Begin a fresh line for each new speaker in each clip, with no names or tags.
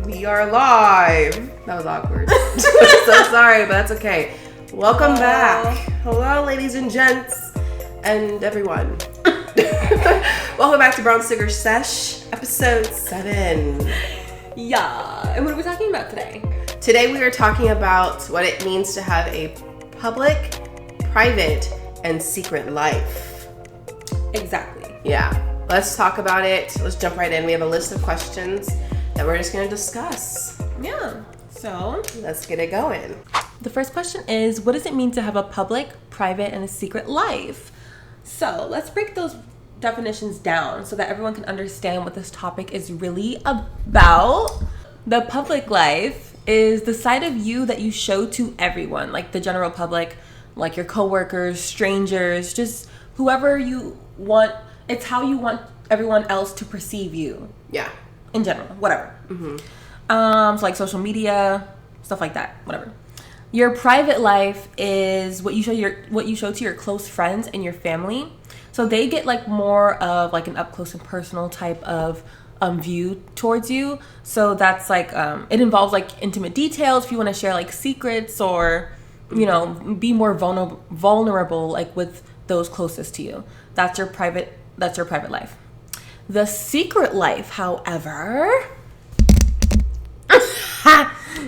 We are live. That was awkward. So sorry, but that's okay. Welcome back. Hello, ladies and gents, and everyone. Welcome back to Brown Sugar Sesh, episode 7.
Yeah. And what are we talking about today?
Today we are talking about what it means to have a public, private, and secret life.
Exactly.
Yeah. Let's talk about it. Let's jump right in. We have a list of questions that we're just going to discuss.
Yeah. So,
let's get it going.
The first question is, what does it mean to have a public, private, and a secret life? So, let's break those definitions down so that everyone can understand what this topic is really about. The public life is the side of you that you show to everyone, like the general public, like your coworkers, strangers, just whoever you want. It's how you want everyone else to perceive you.
Yeah.
In general, whatever.
Mm-hmm.
So like social media, stuff like that, whatever. Your private life is what you show to your close friends and your family. So they get like more of like an up close and personal type of view towards you. So that's like it involves like intimate details if you want to share like secrets or you know be more vulnerable like with those closest to you. That's your private life. The secret life, however,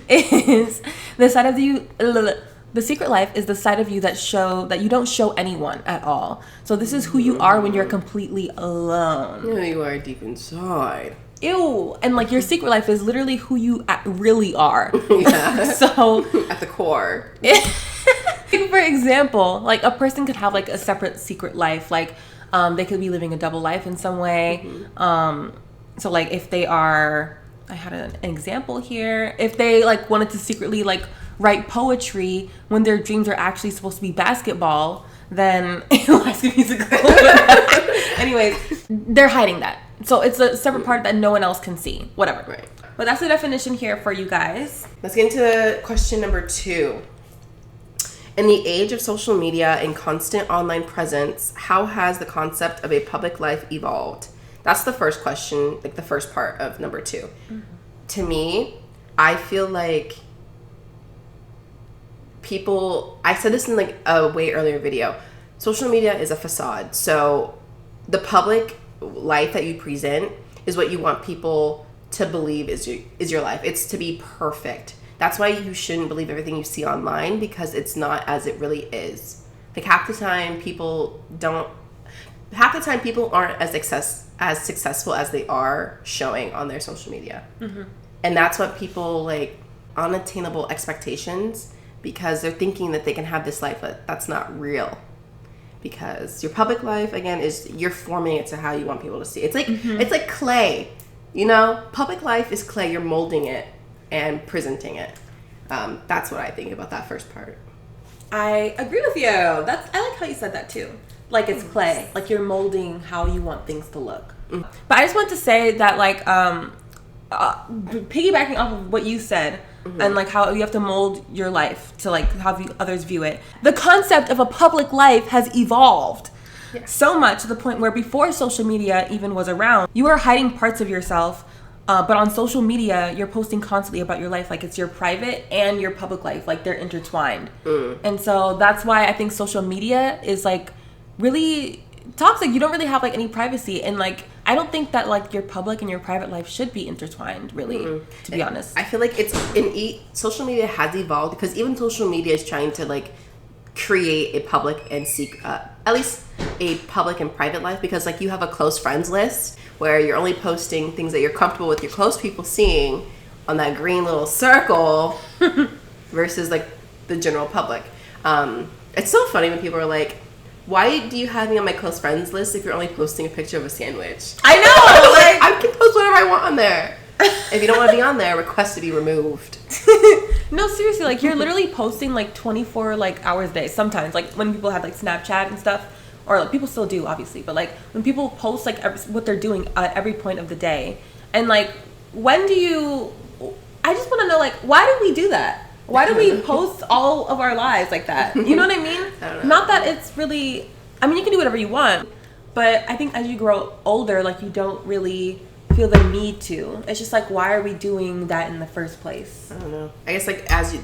is the side of you. The secret life is the side of you that you don't show anyone at all. So this is who you are when you're completely alone.
Yeah, you are deep inside.
Ew. And like your secret life is literally who you really are.
Yeah.
So
at the core.
For example, like a person could have like a separate secret life, like they could be living a double life in some way. Mm-hmm. So like if they are, I had an example here. If they like wanted to secretly like write poetry when their dreams are actually supposed to be basketball, then anyways, they're hiding that. So it's a separate part that no one else can see. Whatever.
Right.
But that's the definition here for you guys.
Let's get into question number 2. In the age of social media and constant online presence, how has the concept of a public life evolved? That's the first question, like the first part of number 2. Mm-hmm. To me, I feel like I said this in like a way earlier video, social media is a facade. So the public life that you present is what you want people to believe is your life. It's to be perfect. That's why you shouldn't believe everything you see online, because it's not as it really is. Like half the time people aren't as successful as they are showing on their social media. Mm-hmm. And that's what people like, unattainable expectations, because they're thinking that they can have this life, but that's not real. Because your public life, again, is you're forming it to how you want people to see. It's like It's like clay, you know. Public life is clay. You're molding it and presenting it. That's what I think about that first part.
I agree with you. I like how you said that too. Like it's clay. Like you're molding how you want things to look. Mm. But I just want to say that like piggybacking off of what you said, mm-hmm. and like how you have to mold your life to like how others view it. The concept of a public life has evolved. Yes. So much to the point where before social media even was around, you were hiding parts of yourself. But on social media, you're posting constantly about your life. Like it's your private and your public life. Like they're intertwined. Mm. And so that's why I think social media is like really toxic. You don't really have like any privacy. And like, I don't think that like your public and your private life should be intertwined really, to be honest.
I feel like social media has evolved because even social media is trying to like create a public and at least a public and private life, because like you have a close friends list where you're only posting things that you're comfortable with your close people seeing on that green little circle versus like the general public. It's so funny when people are like, why do you have me on my close friends list if you're only posting a picture of a sandwich?
I know!
Like, I can post whatever I want on there. If you don't want to be on there, request to be removed.
No, seriously, like you're literally posting like 24 like hours a day sometimes. Like when people have like Snapchat and stuff, or like people still do obviously, but like when people post like what they're doing at every point of the day, and like I just want to know like why do we do that? Why do we post all of our lives like that? You know what I mean?
I don't know.
Not that it's really, I mean you can do whatever you want, but I think as you grow older, like you don't really feel the need to. It's just like, why are we doing that in the first place?
I don't know. I guess like as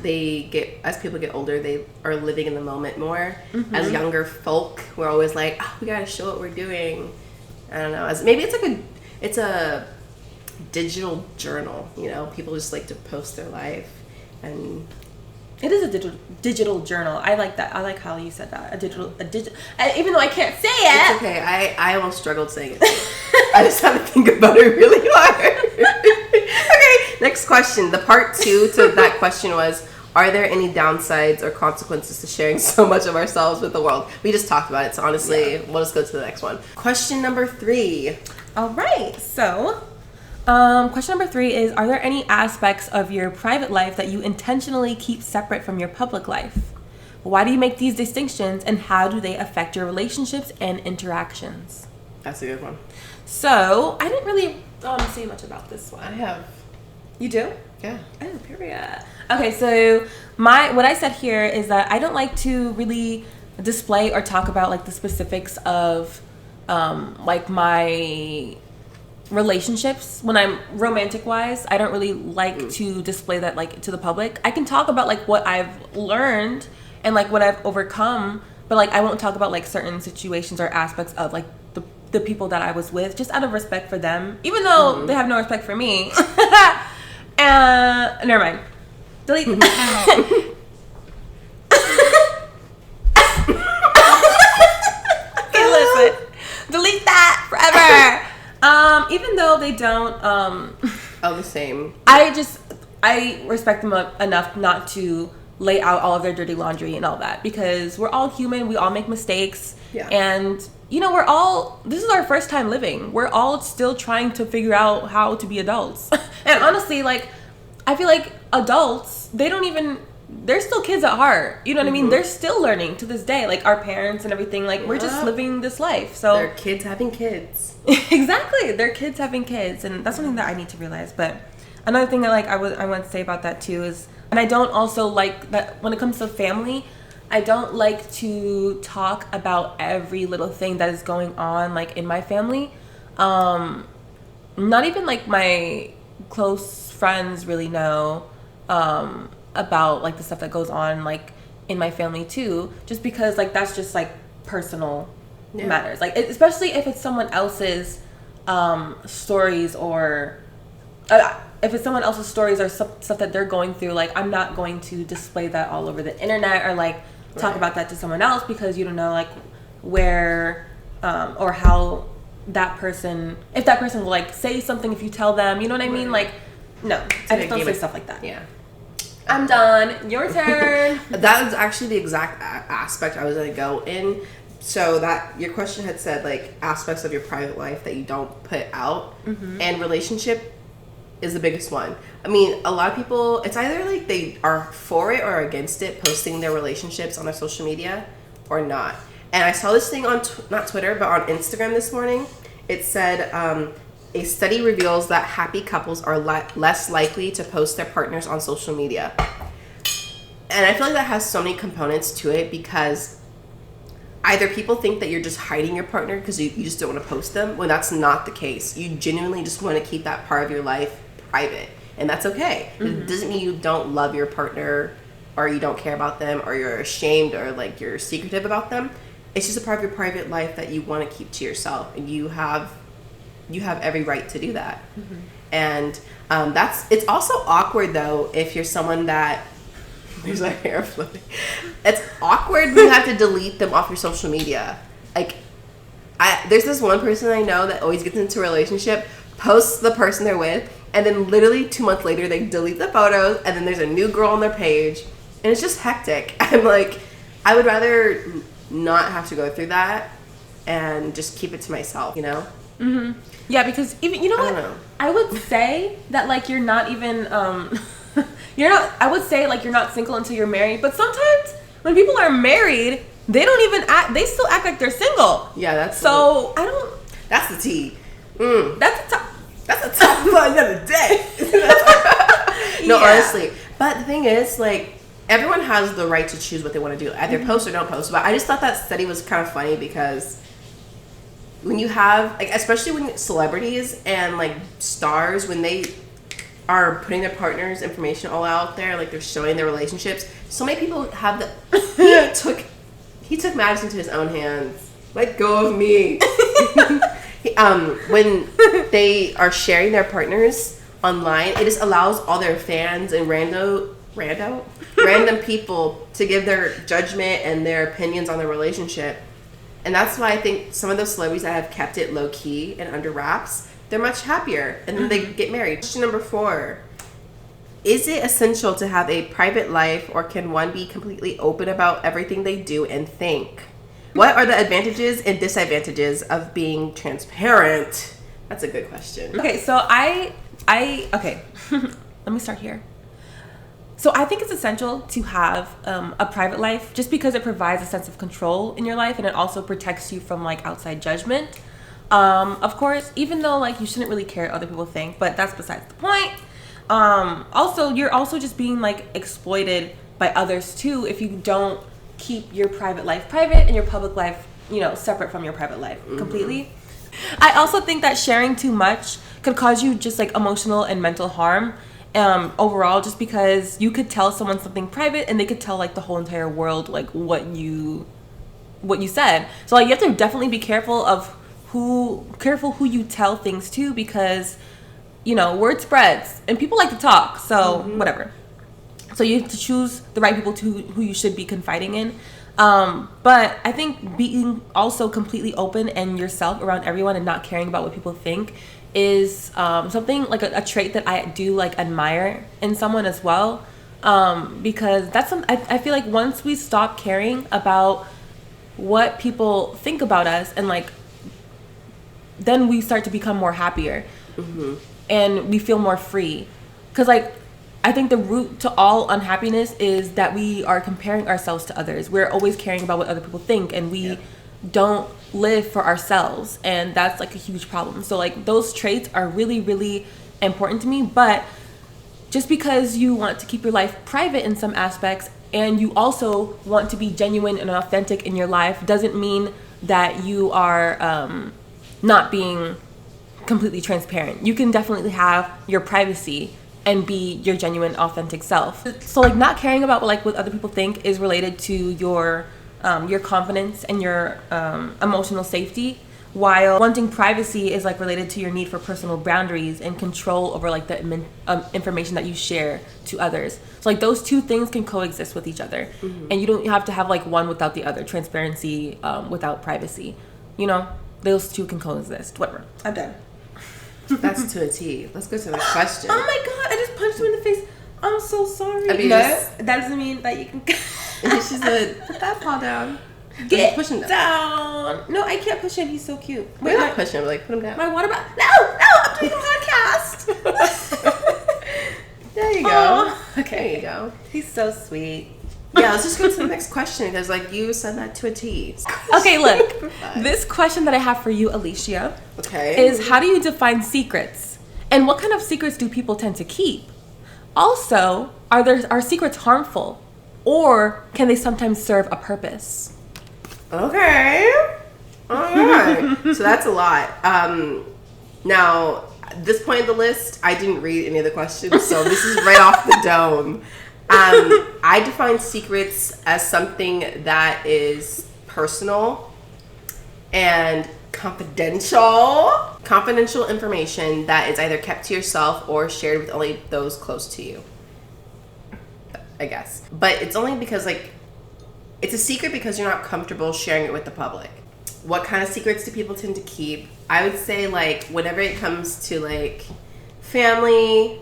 people get older, they are living in the moment more.
Mm-hmm.
As younger folk, we're always like, oh, we gotta show what we're doing. I don't know. Maybe it's a digital journal. You know, people just like to post their life, and
it is a digital journal. I like that. I like how you said that. A digital. Even though I can't say it.
It's okay. I almost struggled saying it. I just had to think about it really hard. Okay, next question. The part 2 to that question was, are there any downsides or consequences to sharing so much of ourselves with the world? We just talked about it, so honestly, we'll just go to the next one. Question number 3.
All right. So, question number 3 is, are there any aspects of your private life that you intentionally keep separate from your public life? Why do you make these distinctions, and how do they affect your relationships and interactions?
That's a good one.
So, I didn't really say much about this one.
I have.
You do?
Yeah.
Oh, period. Okay, so what I said here is that I don't like to really display or talk about like the specifics of like my relationships when I'm romantic wise. I don't really like to display that like to the public. I can talk about like what I've learned and like what I've overcome, but like I won't talk about like certain situations or aspects of like the people that I was with, just out of respect for them, even though they have no respect for me. Never mind. Delete. Okay, listen. Delete that forever. Even though they don't.
The same.
I respect them enough not to lay out all of their dirty laundry and all that, because we're all human. We all make mistakes.
Yeah.
And you know, this is our first time living. We're all still trying to figure out how to be adults. And honestly, like, I feel like adults, they're still kids at heart. You know what I mean? They're still learning to this day. Like, our parents and everything, like, we're just living this life. So
they're kids having kids.
Exactly. They're kids having kids. And that's something that I need to realize. But another thing that, like, I want to say about that, too, is, and I don't also like that when it comes to family, I don't like to talk about every little thing that is going on, like, in my family. Not even, like, my close friends really know about, like, the stuff that goes on, like, in my family, too. Just because, like, that's just, like, personal matters. Like, especially if it's someone else's stories or... if it's someone else's stories or stuff that they're going through, like, I'm not going to display that all over the internet or, like, talk about that to someone else, because you don't know, like, where or how that person, if that person will, like, say something if you tell them, you know what I mean? Like, no, I just don't say stuff like that.
Yeah.
I'm done. Your turn.
That was actually the exact aspect I was going to go in. So that your question had said, like, aspects of your private life that you don't put out, and relationship is the biggest one. I mean, a lot of people, it's either like they are for it or against it, posting their relationships on their social media or not. And I saw this thing on, not Twitter, but on Instagram this morning. It said, a study reveals that happy couples are less likely to post their partners on social media. And I feel like that has so many components to it, because either people think that you're just hiding your partner because you just don't want to post them, when that's not the case. You genuinely just want to keep that part of your life private, and that's okay. It doesn't mean you don't love your partner or you don't care about them or you're ashamed or like you're secretive about them. It's just a part of your private life that you want to keep to yourself, and you have every right to do that. And it's also awkward though if you're someone that there's a hair floating. It's awkward when you have to delete them off your social media. Like, there's this one person I know that always gets into a relationship, posts the person they're with, and then literally 2 months later they delete the photos, and then there's a new girl on their page, and it's just hectic. I'm like, I would rather not have to go through that and just keep it to myself, you know?
Yeah, because even, you know what? I would say that, like, you're not even, I would say, like, you're not single until you're married, but sometimes when people are married, they don't even they still act like they're single.
Yeah,
that's the
tea.
That's
a tough one another day. No, honestly. But the thing is, like, everyone has the right to choose what they want to do. Either post or don't post. But I just thought that study was kind of funny because when you have, like, especially when celebrities and like stars, when they are putting their partner's information all out there, like they're showing their relationships. So many people have he took matters into his own hands. Let go of me. When they are sharing their partners online, it just allows all their fans and random people to give their judgment and their opinions on their relationship. And that's why I think some of those celebrities that have kept it low key and under wraps, they're much happier, and then they get married. Question number 4. Is it essential to have a private life, or can one be completely open about everything they do and think? What are the advantages and disadvantages of being transparent? That's a good question.
Okay, so okay. Let me start here. So I think it's essential to have a private life, just because it provides a sense of control in your life, and it also protects you from like outside judgment. Of course, even though like you shouldn't really care what other people think, but that's besides the point. Also, you're also just being like exploited by others too if you don't keep your private life private and your public life, separate from your private life completely. I also think that sharing too much could cause you just like emotional and mental harm overall, just because you could tell someone something private and they could tell like the whole entire world like what you said. So like you have to definitely be careful who you tell things to, because word spreads and people like to talk, so whatever. So you have to choose the right people who you should be confiding in. But I think being also completely open and yourself around everyone and not caring about what people think is something like a trait that I do like admire in someone as well. Because that's I feel like once we stop caring about what people think about us, and like then we start to become more happier. And we feel more free, because like I think the root to all unhappiness is that we are comparing ourselves to others. We're always caring about what other people think, and we don't live for ourselves, and that's like a huge problem. So like those traits are really, really important to me. But just because you want to keep your life private in some aspects, and you also want to be genuine and authentic in your life, doesn't mean that you are not being completely transparent. You can definitely have your privacy and be your genuine, authentic self. So like not caring about what other people think is related to your confidence and your emotional safety, while wanting privacy is like related to your need for personal boundaries and control over like the information that you share to others. So like those two things can coexist with each other, and you don't have to have like one without the other. Transparency without privacy, those two can coexist. Whatever, I'm done.
That's to a T. Let's go to the next question.
Oh my god, I just punched him in the face. I'm so sorry.
Abuse.
No, that doesn't mean that you can.
She said, put that paw down.
Get push him down. No, I can't push him. He's so cute.
Wait, not push him. Like, put him down.
My water bottle. No, I'm doing a podcast.
There you go. Okay. There you go.
He's so sweet.
Yeah, let's just go to the next question, because like you said that to a T.
Okay, look. This question that I have for you, Alicia, is how do you define secrets? And what kind of secrets do people tend to keep? Also, are secrets harmful? Or can they sometimes serve a purpose?
Okay. All right. So that's a lot. Now, at this point in the list, I didn't read any of the questions, so this is right off the dome. I define secrets as something that is personal and confidential information that is either kept to yourself or shared with only those close to you, I guess. But it's only because like it's a secret because you're not comfortable sharing it with the public. What kind of secrets do people tend to keep? I would say like whenever it comes to like family,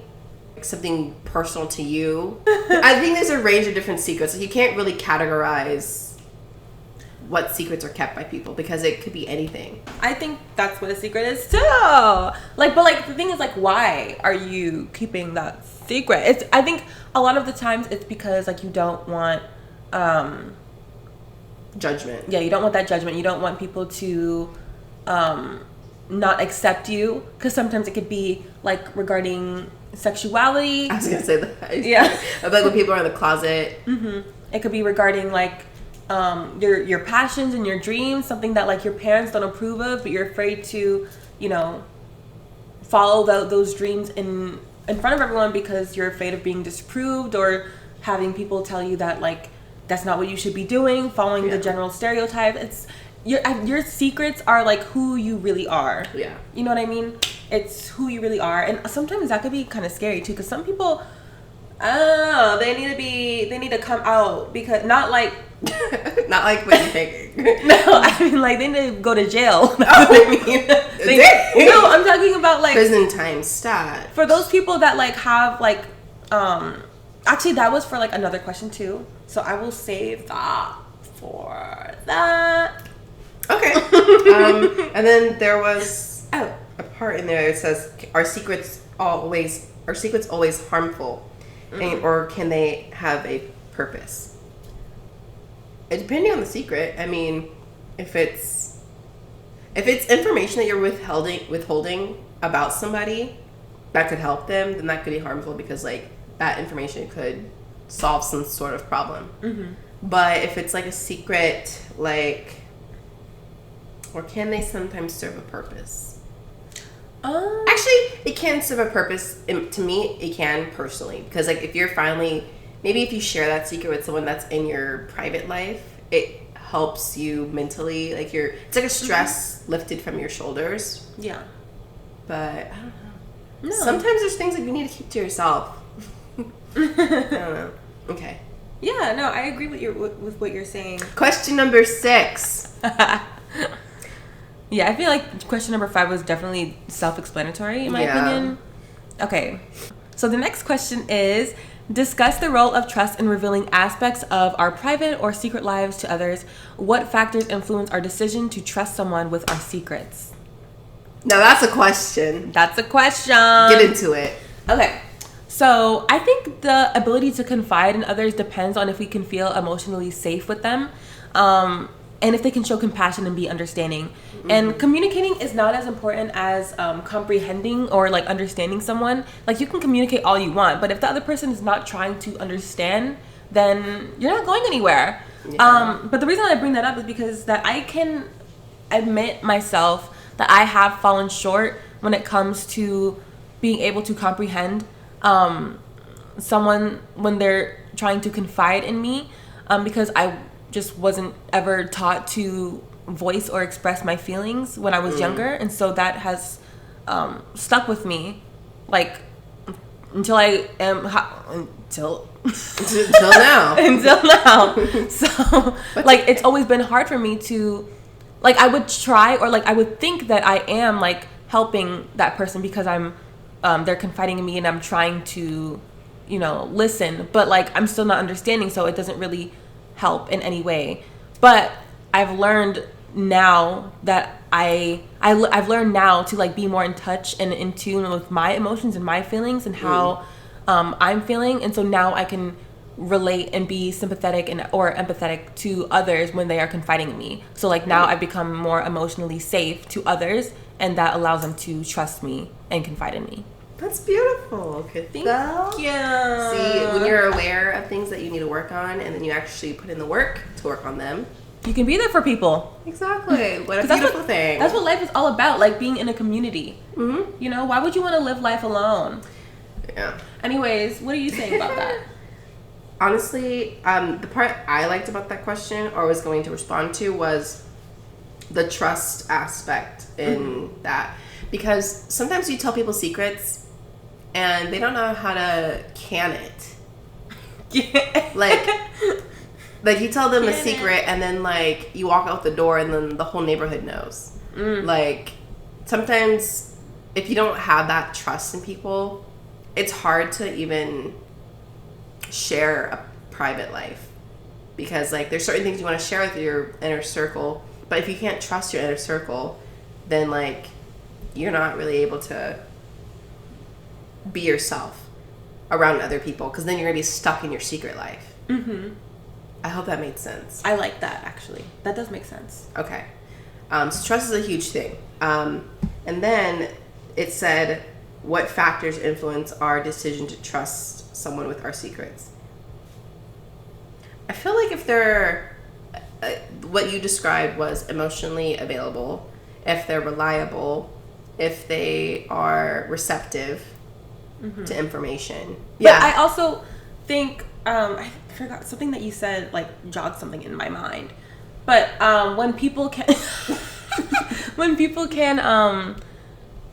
something personal to you. I think there's a range of different secrets. Like you can't really categorize what secrets are kept by people, because it could be anything.
I think that's what a secret is too. But the thing is like, why are you keeping that secret? I think a lot of the times it's because like you don't want
judgment.
Yeah, you don't want that judgment. You don't want people to not accept you, because sometimes it could be like regarding sexuality.
I was gonna say that.
Yeah.
Like when people are in the closet.
It could be regarding like your passions and your dreams, something that like your parents don't approve of, but you're afraid to, follow those dreams in front of everyone because you're afraid of being disapproved or having people tell you that like that's not what you should be doing, following the general stereotype. It's your secrets are like who you really are.
Yeah.
You know what I mean? It's who you really are. And sometimes that could be kind of scary too, because some people, they need to come out, because not like
not like what you're thinking.
No, I mean like they need to go to jail. That's what I mean. No, I'm talking about like
prison time stat.
For those people that like have like actually that was for like another question too. So I will save that for that.
Okay. And then there was a part in there that says, "Are secrets always harmful, or can they have a purpose?" Depending on the secret. I mean, if it's information that you're withholding about somebody that could help them, then that could be harmful, because like that information could solve some sort of problem. Mm-hmm. But if it's like a secret, like, or can they sometimes serve a purpose? Actually, it can serve a purpose. To me, it can personally, because like if you're maybe if you share that secret with someone that's in your private life, it helps you mentally. Like it's like a stress lifted from your shoulders.
Yeah.
But I don't know. No. Sometimes there's things that you need to keep to yourself. I don't know. Okay.
Yeah, no, I agree with what you're saying.
Question number 6.
Yeah, I feel like question number 5 was definitely self-explanatory in my opinion. Okay. So the next question is, discuss the role of trust in revealing aspects of our private or secret lives to others. What factors influence our decision to trust someone with our secrets?
Now that's a question.
That's a question.
Get into it.
Okay. So I think the ability to confide in others depends on if we can feel emotionally safe with them, and if they can show compassion and be understanding. Mm-hmm. And communicating is not as important as comprehending or like understanding someone. Like you can communicate all you want, but if the other person is not trying to understand, then you're not going anywhere. Yeah. But the reason I bring that up is because that I can admit myself that I have fallen short when it comes to being able to comprehend someone when they're trying to confide in me, because I just wasn't ever taught to voice or express my feelings when I was younger, and so that has stuck with me, like until I am until now. Until now. So like it's always been hard for me to, like, I would try, or like I would think that I am like helping that person because I'm they're confiding in me and I'm trying to, listen, but like I'm still not understanding, so it doesn't really help in any way. But I've learned now that I've learned now to like be more in touch and in tune with my emotions and my feelings and how I'm feeling, and so now I can relate and be sympathetic or empathetic to others when they are confiding in me. So like now I've become more emotionally safe to others, and that allows them to trust me and confide in me.
That's beautiful. Good.
Thank you.
See, when you're aware of things that you need to work on, and then you actually put in the work to work on them,
you can be there for people.
Exactly. What a beautiful thing.
That's what life is all about, like being in a community.
Mm-hmm.
Why would you want to live life alone?
Yeah.
Anyways, what are you saying about that?
Honestly, the part I liked about that question, or was going to respond to, was the trust aspect in that. Because sometimes you tell people secrets and they don't know how to can it.
Yeah.
Like you tell them a secret and then like you walk out the door and then the whole neighborhood knows. Like sometimes if you don't have that trust in people, it's hard to even share a private life, because like there's certain things you want to share with your inner circle, but if you can't trust your inner circle, then like you're not really able to be yourself around other people, because then you're gonna be stuck in your secret life. I hope that made sense.
I like that, actually. That does make sense.
Okay. So trust is a huge thing. And then it said, what factors influence our decision to trust someone with our secrets? I feel like if they're what you described was emotionally available, if they're reliable, if they are receptive to information.
But I also think I forgot something that you said, like jogged something in my mind. But when people can,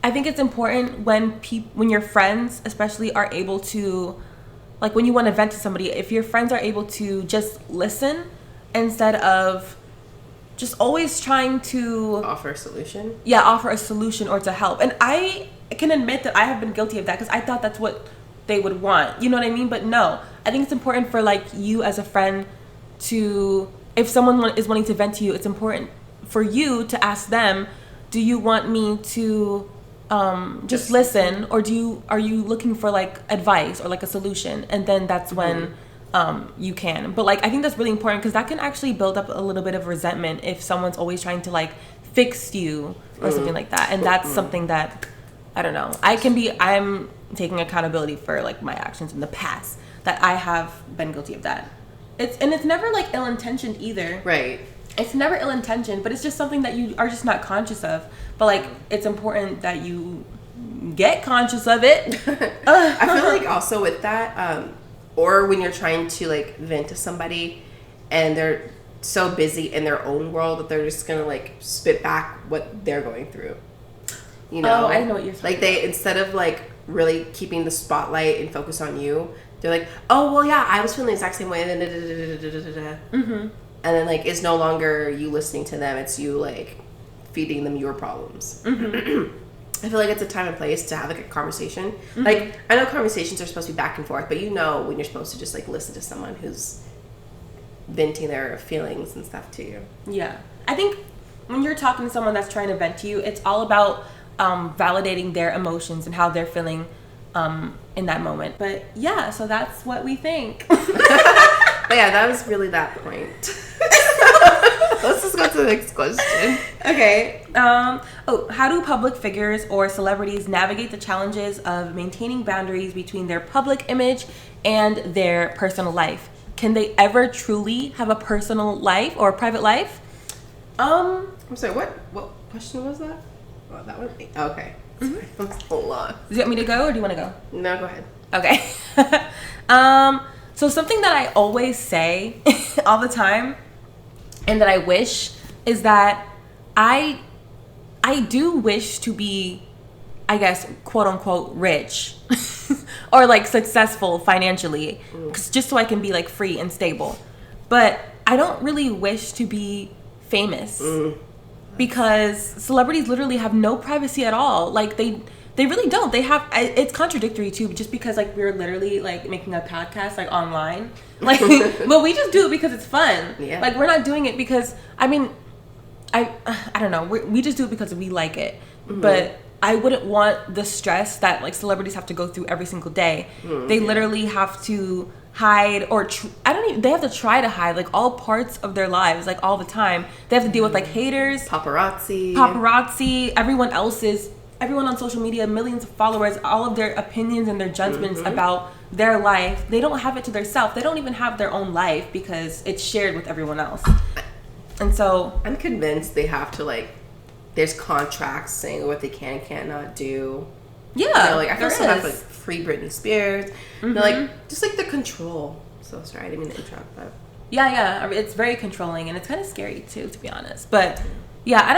I think it's important when your friends, especially, are able to, like when you want to vent to somebody, if your friends are able to just listen instead of just always trying to
offer a solution.
Yeah, offer a solution or to help. And I can admit that I have been guilty of that because I thought that's what they would want. You know what I mean? But no, I think it's important for like you as a friend to, if someone is wanting to vent to you, it's important for you to ask them, do you want me to just listen, or are you looking for like advice or like a solution? And then that's when you can. But like I think that's really important because that can actually build up a little bit of resentment if someone's always trying to like fix you or something like that. And that's something that I don't know. I'm taking accountability for like my actions in the past that I have been guilty of that. It's never like ill-intentioned either.
Right.
It's never ill-intentioned, but it's just something that you are just not conscious of. But like it's important that you get conscious of it.
I feel like also with that, or when you're trying to like vent to somebody and they're so busy in their own world that they're just gonna like spit back what they're going through. You know?
Oh, I know what you're saying.
Like they, instead of like really keeping the spotlight and focus on you, they're like, oh well yeah, I was feeling the exact same way, and then and then like it's no longer you listening to them, it's you like feeding them your problems. I feel like it's a time and place to have like a conversation. Like I know conversations are supposed to be back and forth, but you know when you're supposed to just like listen to someone who's venting their feelings and stuff to you.
Yeah, I think when you're talking to someone that's trying to vent to you, it's all about validating their emotions and how they're feeling in that moment. But yeah, so that's what we think.
But yeah, that was really that point. Let's just go to the next question.
Okay. How do public figures or celebrities navigate the challenges of maintaining boundaries between their public image and their personal life? Can they ever truly have a personal life or a private life?
I'm sorry, what question was that? Oh, that one? Okay. That's a lot.
Do you want me to go or do you want to go?
No, go ahead.
Okay. So something that I always say all the time and that I wish is that I do wish to be, I guess, quote unquote, rich or like successful financially, just so I can be like free and stable. But I don't really wish to be famous because celebrities literally have no privacy at all. Like they really don't. They have, it's contradictory too, just because like we're literally like making a podcast like online, like, but we just do it because it's fun. Yeah. Like we're not doing it because, I mean, I don't know. We just do it because we like it. But I wouldn't want the stress that like celebrities have to go through every single day. They literally have to hide or they have to try to hide like all parts of their lives, like all the time. They have to deal with like haters, paparazzi, everyone on social media, millions of followers, all of their opinions and their judgments about their life. They don't have it to themselves. They don't even have their own life because it's shared with everyone else. And so
I'm convinced they have to like, there's contracts saying what they can and cannot do.
Yeah,
you know, like I feel so bad for like Free Britney Spears. You know, like just like the control. So sorry, I didn't mean to interrupt, but
yeah, I mean, it's very controlling and it's kind of scary too, to be honest. But yeah, I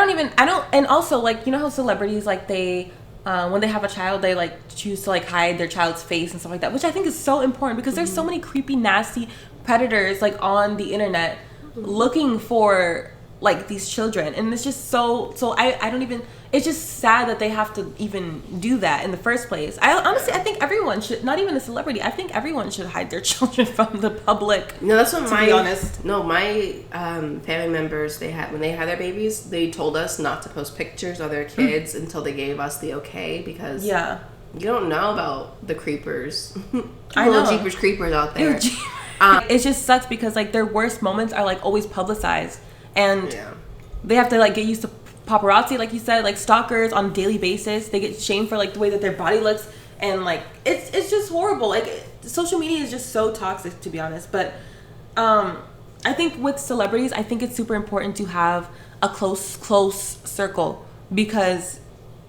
don't, and also like, you know how celebrities like they, when they have a child, they like choose to like hide their child's face and stuff like that, which I think is so important because there's so many creepy, nasty predators like on the internet looking for like these children, and it's just so I don't even, it's just sad that they have to even do that in the first place. I think everyone should, not even a celebrity, I think everyone should hide their children from the public.
No, that's what
be honest.
No, my family members, when they had their babies, they told us not to post pictures of their kids until they gave us the okay, because you don't know about the creepers.
I know.
Little Jeepers creepers out there.
It just sucks because like their worst moments are like always publicized, and they have to like get used to paparazzi, like you said, like stalkers on a daily basis. They get shamed for like the way that their body looks, and like it's just horrible. Like social media is just so toxic, to be honest. But I think with celebrities, I think it's super important to have a close circle because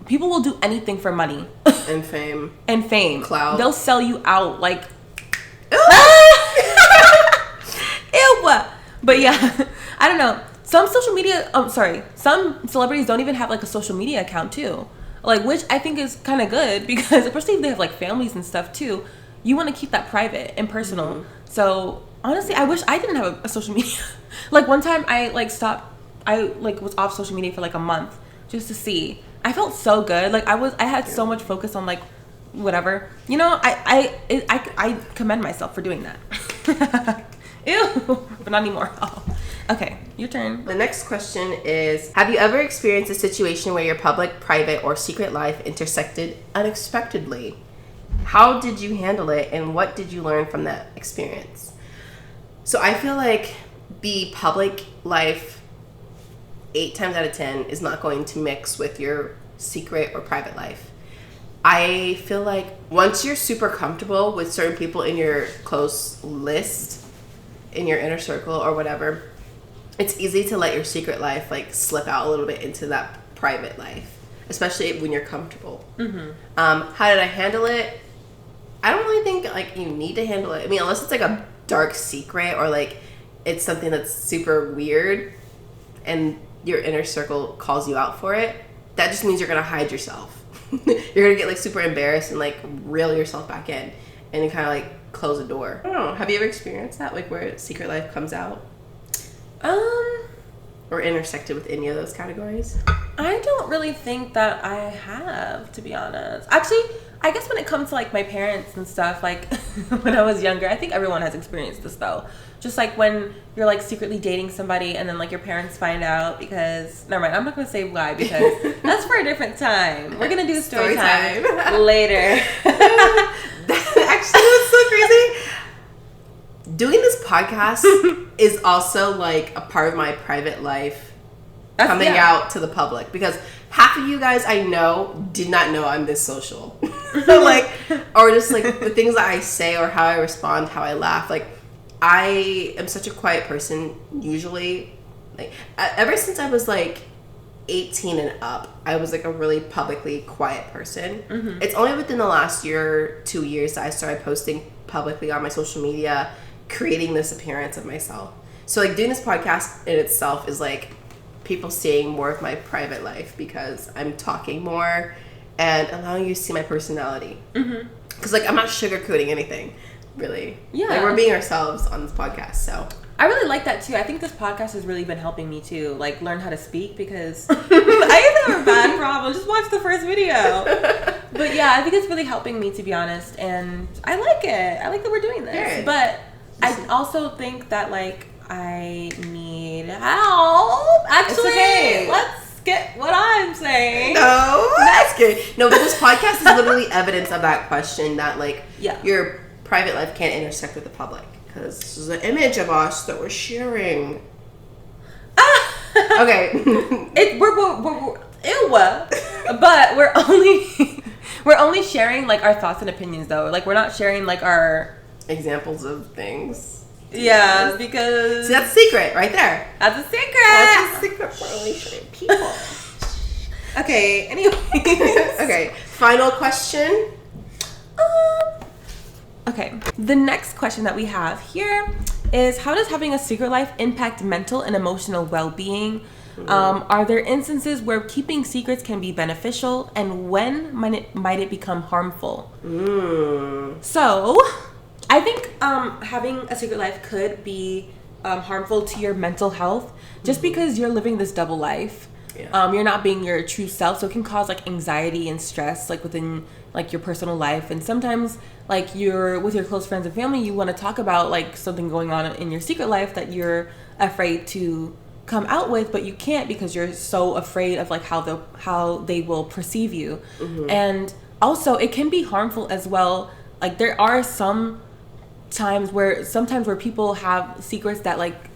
people will do anything for money
and fame
and fame.
Clout.
They'll sell you out like. Ew. But yeah, I don't know. Some some celebrities don't even have like a social media account too. Like, which I think is kind of good because especially if they have like families and stuff too, you want to keep that private and personal. Mm-hmm. So honestly, I wish I didn't have a social media. Like one time I was off social media for like a month just to see. I felt so good. Like I had so much focus on like whatever. You know, I commend myself for doing that. Ew, but not anymore. Oh. Okay, your turn.
The next question is, have you ever experienced a situation where your public, private, or secret life intersected unexpectedly? How did you handle it, and what did you learn from that experience? So I feel like the public life 8 times out of 10 is not going to mix with your secret or private life. I feel like once you're super comfortable with certain people in your close list, in your inner circle or whatever, it's easy to let your secret life like slip out a little bit into that private life, especially when you're comfortable. Mm-hmm. How did I handle it? I don't really think like you need to handle it. I mean, unless it's like a dark secret or like it's something that's super weird and your inner circle calls you out for it, that just means you're gonna hide yourself. You're gonna get like super embarrassed and like reel yourself back in and kind of like close the door. I don't know. Have you ever experienced that, like where secret life comes out? Or intersected with any of those categories?
I don't really think that I have, to be honest. Actually, I guess when it comes to like my parents and stuff, like when I was younger, I think everyone has experienced this though. Just like when you're like secretly dating somebody and then like your parents find out because, never mind, I'm not going to say why because that's for a different time. We're going to do story time later.
Actually, it's so crazy. Doing this podcast is also like a part of my private life coming out to the public because half of you guys I know did not know I'm this social. Like, or just like the things that I say or how I respond, how I laugh. Like, I am such a quiet person usually. Like, ever since I was like 18 and up, I was like a really publicly quiet person. Mm-hmm. It's only within the last year, 2 years that I started posting publicly on my social media, creating this appearance of myself. So like doing this podcast in itself is like people seeing more of my private life because I'm talking more and allowing you to see my personality. Mm-hmm. Cause like I'm not sugarcoating anything, really. Yeah, like we're being ourselves on this podcast. So
I really like that too. I think this podcast has really been helping me too, like learn how to speak because I used to have a bad problem. Just watch the first video. But yeah, I think it's really helping me, to be honest, and I like it. I like that we're doing this. Good. But I also think that like I need help. Actually, okay. Let's get what I'm saying.
No, that's good. No, but this podcast is literally evidence of that question that like your private life can't intersect with the public because this is an image of us that we're sharing. Okay,
we're ew, but we're only sharing like our thoughts and opinions though. Like we're not sharing like our
examples of things.
Yeah, because
see, that's a secret right there.
That's a secret.
That's a secret for only sharing people.
Okay. Anyway.
Okay. Final question.
Okay. The next question that we have here is: how does having a secret life impact mental and emotional well-being? Are there instances where keeping secrets can be beneficial, and when might it become harmful? So, I think having a secret life could be harmful to your mental health, just because you're living this double life. Yeah. You're not being your true self, so it can cause like anxiety and stress, like within like your personal life. And sometimes, like you're with your close friends and family, you want to talk about like something going on in your secret life that you're afraid to come out with, but you can't because you're so afraid of like how they will perceive you. Mm-hmm. And also, it can be harmful as well. Like there are sometimes where people have secrets that like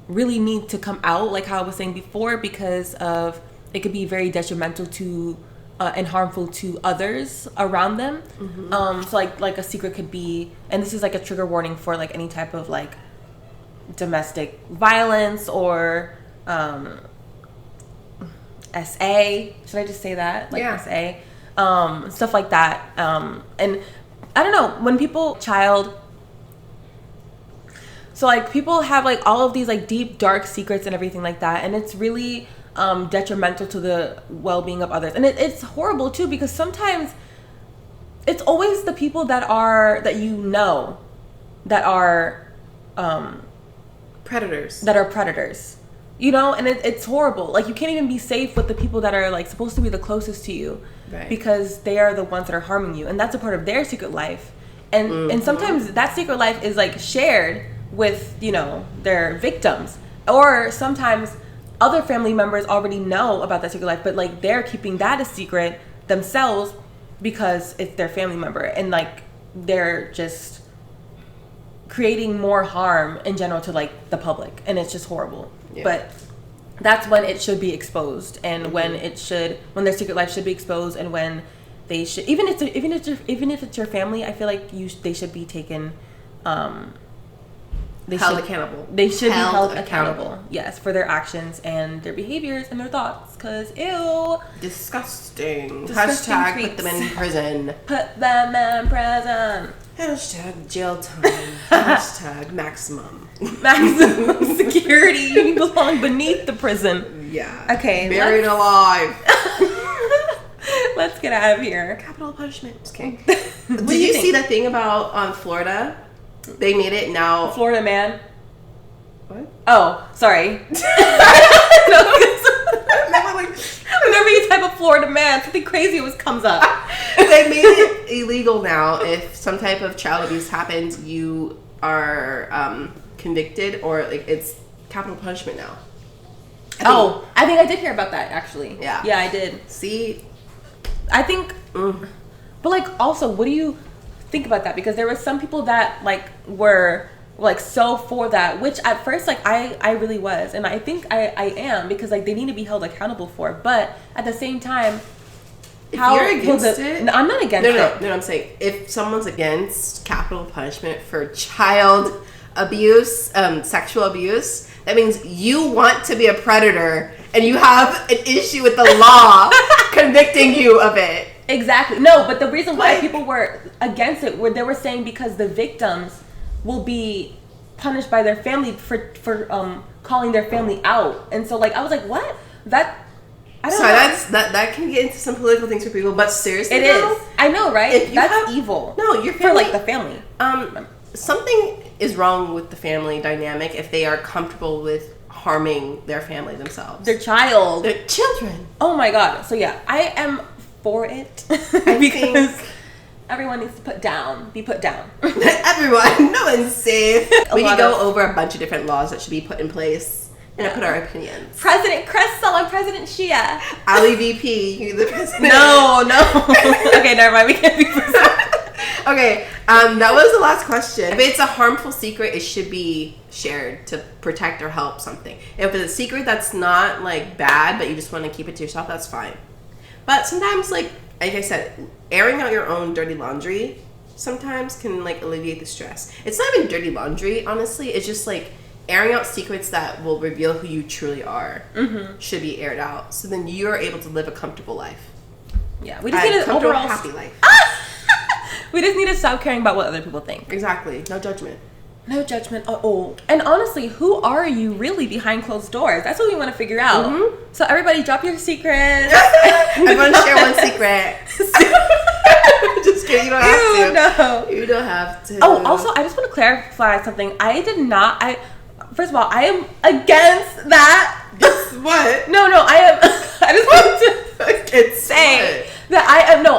really need to come out, like how I was saying before, because of it could be very detrimental to and harmful to others around them. Mm-hmm. So like a secret could be, and this is like a trigger warning for like any type of like domestic violence or SA. Should I just say that? Like SA. Stuff like that. And I don't know, when people so like people have like all of these like deep dark secrets and everything like that, and it's really detrimental to the well-being of others. And it's horrible too, because sometimes it's always the people that are predators, you know. And it's horrible. Like, you can't even be safe with the people that are like supposed to be the closest to you,
right?
Because they are the ones that are harming you, and that's a part of their secret life. And sometimes that secret life is like shared with, you know, their victims, or sometimes other family members already know about that secret life, but like they're keeping that a secret themselves because it's their family member, and like they're just creating more harm in general to like the public, and it's just horrible. But that's when it should be exposed, and when their secret life should be exposed, and when they should, even if it's your family, I feel like they should be taken
held accountable.
They should be held accountable. Yes, for their actions and their behaviors and their thoughts. Cause ew,
disgusting.
Disgusting
Hashtag
creeps.
put them in prison.
Put them in prison.
Hashtag jail time. Hashtag maximum
Security. You belong beneath the prison.
Yeah.
Okay.
Buried alive.
Let's get out of here.
Capital punishment. Just kidding. Did you see the thing about Florida? They made it now.
Florida man.
What?
Oh, sorry. Whenever you type of Florida man, something crazy always comes up.
They made it illegal now. If some type of child abuse happens, you are convicted, or like it's capital punishment now.
I think I did hear about that, actually.
Yeah,
I did.
See,
I think, but like, also, what do you think about that? Because there were some people that like were like so for that, which at first like I really was, and I think I am, because like they need to be held accountable for it. But at the same time,
if you're against it,
no, I'm not against it.
No, I'm saying if someone's against capital punishment for child abuse, sexual abuse, that means you want to be a predator and you have an issue with the law convicting you of it.
Exactly. No, but the reason why people were against it, they were saying because the victims will be punished by their family for calling their family out. And so like I was like, what? I don't know. That
can get into some political things for people, but seriously,
it is. I know, right? That's evil.
No, your family,
for like the family.
Something is wrong with the family dynamic if they are comfortable with harming their family themselves,
their child,
their children.
Oh my god! So yeah, I am for it because everyone needs to be put down.
Everyone, no one's safe. We can go over a bunch of different laws that should be put in place. And put our opinions.
President Crystal and President Shia.
Ali VP, you're the president.
No. Okay, never mind. We can't be president.
Okay, that was the last question. If it's a harmful secret, it should be shared to protect or help something. If it's a secret that's not like bad, but you just want to keep it to yourself, that's fine. But sometimes, like I said, airing out your own dirty laundry sometimes can like alleviate the stress. It's not even dirty laundry, honestly. It's just like airing out secrets that will reveal who you truly are should be aired out. So then you're able to live a comfortable life.
Yeah, we just need an overall
happy life.
We just need to stop caring about what other people think.
Exactly. No judgment.
No judgment at all. And honestly, who are you really behind closed doors? That's what we want to figure out. So everybody drop your secrets.
Everyone share one secret. Just kidding. You don't have to. No. You don't have to.
Oh, also, I just want to clarify something. First of all, I am against that.
What?
No, I am. I just want to say that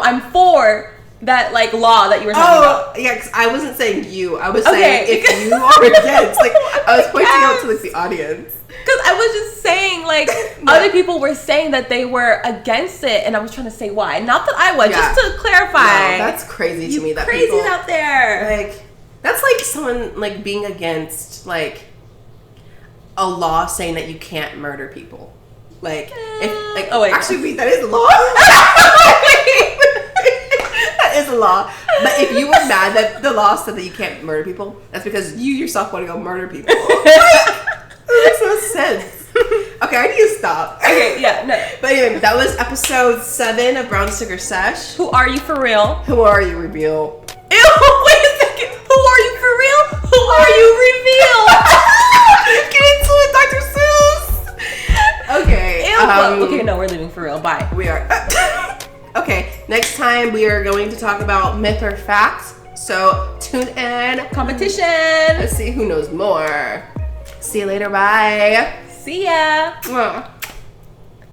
I'm for that like law that you were talking about.
Yeah, because I wasn't saying you. I was saying if you are against. Like I was pointing out to like the audience.
Because I was just saying like other people were saying that they were against it, and I was trying to say why. Not that I was. Just to clarify.
No, that's crazy to me. That
crazies
people,
out there.
Like that's like someone like being against like a law saying that you can't murder people. Like if like actually wait, that is law. That That is a law. But if you were mad that the law said that you can't murder people, that's because you yourself want to go murder people. That makes no sense. Okay, I need to stop.
Okay, yeah, no.
But anyway, that was episode 7 of Brown Sugar Sesh.
Who are you for real?
Who are you, reveal?
Ew, wait a second. Who are you for real? Who are you, reveal?
Get into it, Dr. Seuss. Okay.
Ew. Okay, no, we're leaving for real. Bye.
We are. Okay, next time we are going to talk about myth or fact. So tune in.
Competition.
Let's see who knows more. See you later. Bye.
See ya.
Mwah.